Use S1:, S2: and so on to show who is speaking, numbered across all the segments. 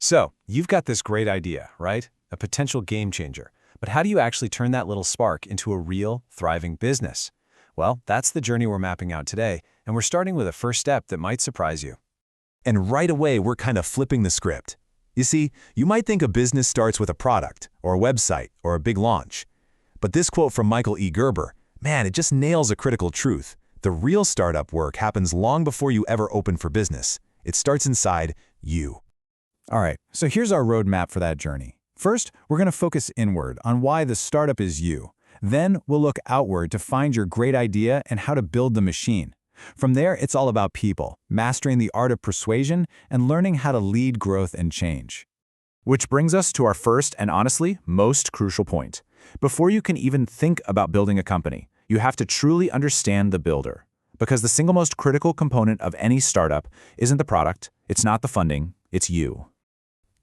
S1: So, you've got this great idea, right? A potential game changer. But how do you actually turn that little spark into a real, thriving business? Well, that's the journey we're mapping out today, and we're starting with a first step that might surprise you.
S2: And right away, we're kind of flipping the script. You see, you might think a business starts with a product, or a website, or a big launch. But this quote from Michael E. Gerber, man, it just nails a critical truth. The real startup work happens long before you ever open for business. It starts inside you.
S3: All right, so here's our roadmap for that journey. First, we're going to focus inward on why the startup is you. Then, we'll look outward to find your great idea and how to build the machine. From there, it's all about people, mastering the art of persuasion and learning how to lead growth and change. Which brings us to our first and honestly, most crucial point. Before you can even think about building a company, you have to truly understand the builder. Because the single most critical component of any startup isn't the product, it's not the funding, it's you.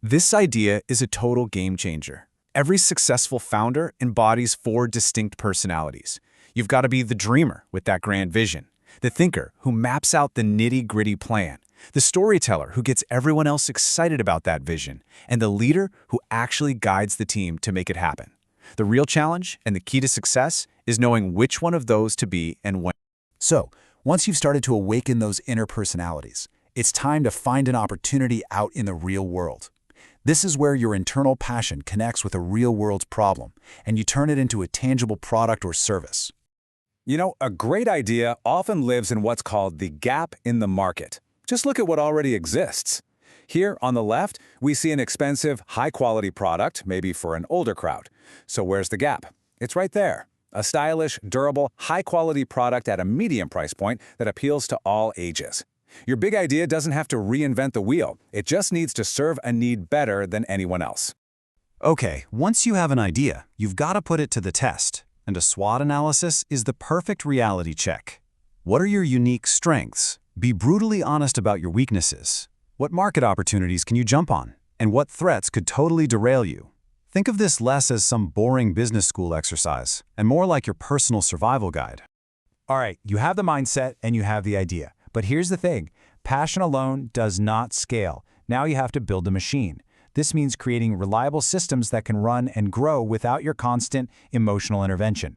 S1: This idea is a total game changer. Every successful founder embodies 4 distinct personalities. You've got to be the dreamer with that grand vision, the thinker who maps out the nitty-gritty plan, the storyteller who gets everyone else excited about that vision, and the leader who actually guides the team to make it happen. The real challenge and the key to success is knowing which one of those to be and when.
S3: So, once you've started to awaken those inner personalities, it's time to find an opportunity out in the real world. This is where your internal passion connects with a real-world problem, and you turn it into a tangible product or service.
S1: You know, a great idea often lives in what's called the gap in the market. Just look at what already exists. Here on the left, we see an expensive, high-quality product, maybe for an older crowd. So where's the gap? It's right there. A stylish, durable, high-quality product at a medium price point that appeals to all ages. Your big idea doesn't have to reinvent the wheel. It just needs to serve a need better than anyone else.
S3: Okay, once you have an idea, you've got to put it to the test. And a SWOT analysis is the perfect reality check. What are your unique strengths? Be brutally honest about your weaknesses. What market opportunities can you jump on? And what threats could totally derail you? Think of this less as some boring business school exercise, and more like your personal survival guide. All right, you have the mindset and you have the idea. But here's the thing, passion alone does not scale. Now you have to build a machine. This means creating reliable systems that can run and grow without your constant emotional intervention.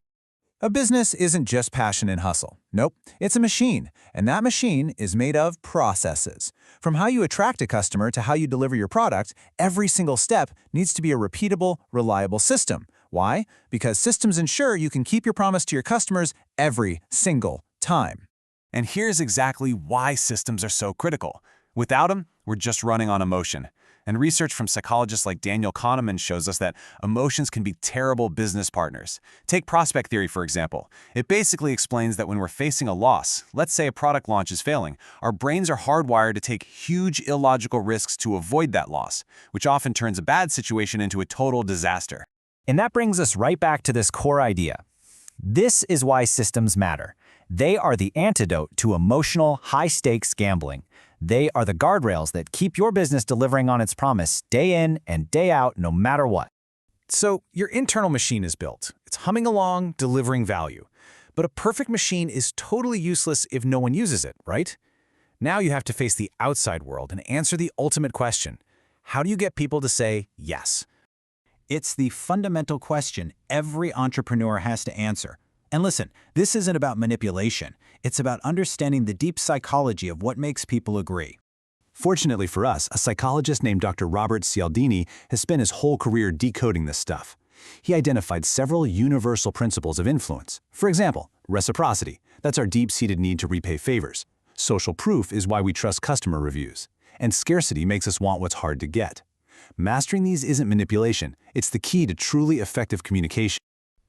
S3: A business isn't just passion and hustle. Nope, it's a machine, and that machine is made of processes. From how you attract a customer to how you deliver your product, every single step needs to be a repeatable, reliable system. Why? Because systems ensure you can keep your promise to your customers every single time.
S1: And here's exactly why systems are so critical. Without them, we're just running on emotion. And research from psychologists like Daniel Kahneman shows us that emotions can be terrible business partners. Take prospect theory, for example. It basically explains that when we're facing a loss, let's say a product launch is failing, our brains are hardwired to take huge illogical risks to avoid that loss, which often turns a bad situation into a total disaster.
S4: And that brings us right back to this core idea. This is why systems matter. They are the antidote to emotional, high-stakes gambling. They are the guardrails that keep your business delivering on its promise day in and day out, no matter what.
S1: So your internal machine is built. It's humming along, delivering value. But a perfect machine is totally useless if no one uses it, right? Now you have to face the outside world and answer the ultimate question. How do you get people to say yes?
S3: It's the fundamental question every entrepreneur has to answer. And listen, this isn't about manipulation. It's about understanding the deep psychology of what makes people agree. Fortunately for us, a psychologist named Dr. Robert Cialdini has spent his whole career decoding this stuff. He identified several universal principles of influence. For example, reciprocity. That's our deep-seated need to repay favors. Social proof is why we trust customer reviews. And scarcity makes us want what's hard to get. Mastering these isn't manipulation. It's the key to truly effective communication.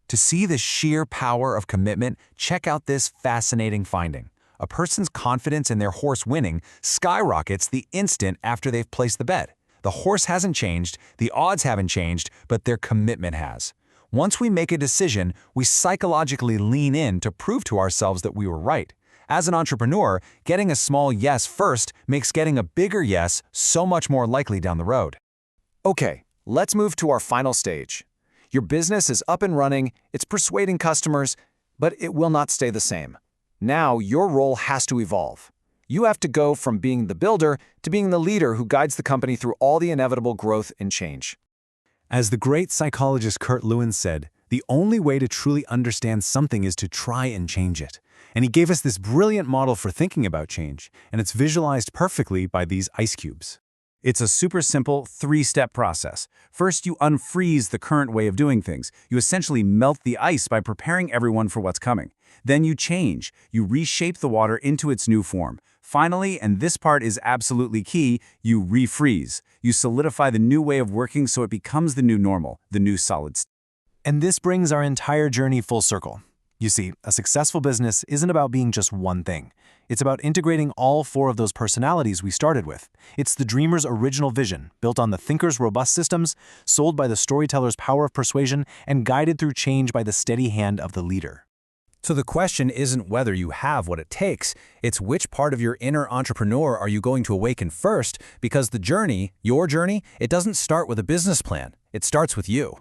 S3: To see the sheer power of commitment, check out this fascinating finding. A person's confidence in their horse winning skyrockets the instant after they've placed the bet. The horse hasn't changed, the odds haven't changed, but their commitment has. Once we make a decision, we psychologically lean in to prove to ourselves that we were right. As an entrepreneur, getting a small yes first makes getting a bigger yes so much more likely down the road.
S1: Okay, let's move to our final stage. Your business is up and running, it's persuading customers, but it will not stay the same. Now your role has to evolve.
S5: You have to go from being the builder to being the leader who guides the company through all the inevitable growth and change.
S2: As the great psychologist Kurt Lewin said, the only way to truly understand something is to try and change it. And he gave us this brilliant model for thinking about change, and it's visualized perfectly by these ice cubes. It's a super simple three-step process. First, you unfreeze the current way of doing things. You essentially melt the ice by preparing everyone for what's coming. Then you change. You reshape the water into its new form. Finally, and this part is absolutely key, you refreeze. You solidify the new way of working so it becomes the new normal, the new solid state.
S4: And this brings our entire journey full circle. You see, a successful business isn't about being just one thing. It's about integrating all four of those personalities we started with. It's the dreamer's original vision, built on the thinker's robust systems, sold by the storyteller's power of persuasion, and guided through change by the steady hand of the leader.
S1: So the question isn't whether you have what it takes, it's which part of your inner entrepreneur are you going to awaken first, because the journey, your journey, it doesn't start with a business plan. It starts with you.